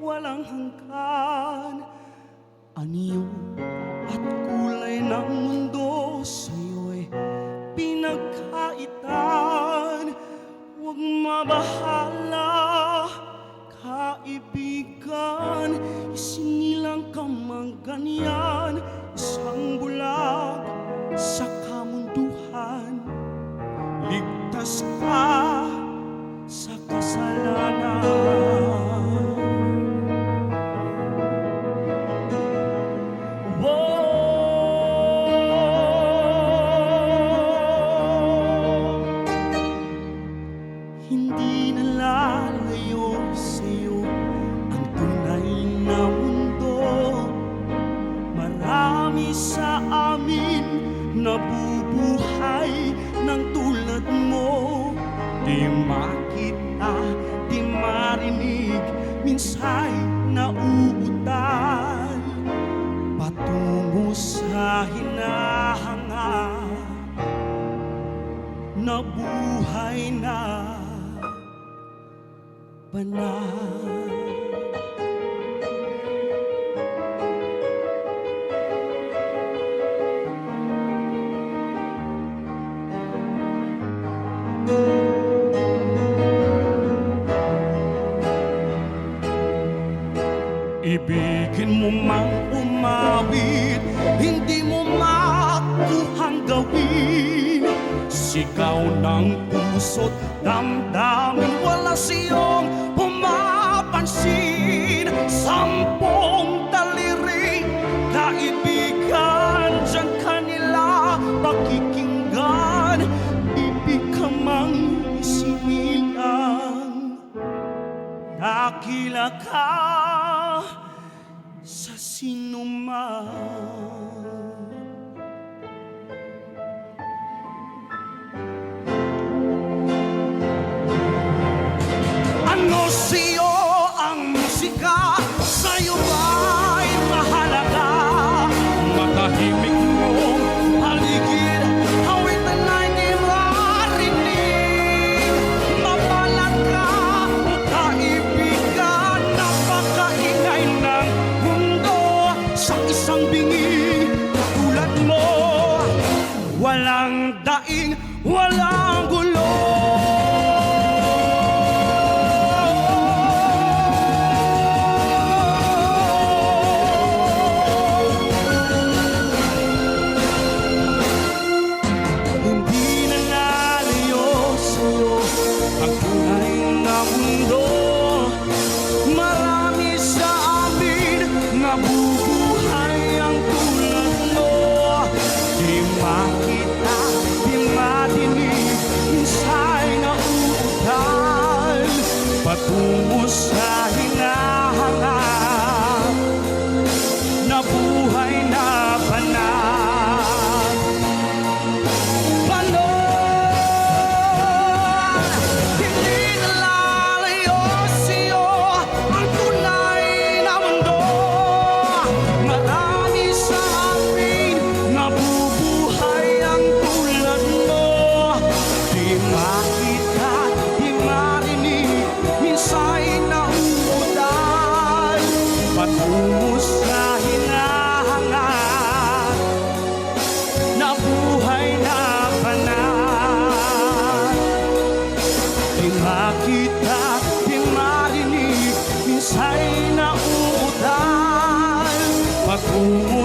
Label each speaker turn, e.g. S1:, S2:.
S1: walang hanggan. Anyo at kulay ng mundo sa'yo'y pinagkaitan. Huwag mabahala, kaibigan, isinilang ka mang ganyan. Isang bulag sa kamunduhan, ligtas ka sa kasalanan. Hindi nalalayo sa'yo ang tunay na mundo. Marami sa amin nabubuhay ng tulad mo. Di makita, di marinig, minsa'y nauutal patungo sa hinahanga na buhay na banal. Ibigin mo mang umawit, hindi mo makuhang gawin. Sigaw ng puso't damdamin, wala siyong pumapansin. Sampung daliri, kaibigan, dyan kanila pakikinggan. Ibig ka mang isinilang, dakila ka sa sinuman. Ano sa'yo ang musika? Sa'yo ba'y mahalaga? Matahimik mong paligid, awitan ay di marinig. Mapalag ka o kaibigan, napakaingay ng mundo. Sa isang bingi tulad mo, walang daing, walang gulo. Nabubuhay ang tulad mo. Di makita, di madinig, minsa'y nauutal patungo sa hinahanga na buhay na banal. Banal, hindi nalalayo sa'yo ang tunay na mundo. Marami sa amin nabubuhay ang tulad mo. Di makita, di marinig, minsa'y nauutal patungo sa hinahanga na buhay na banal. Di makita, di marinig, minsa'y nauutal patungo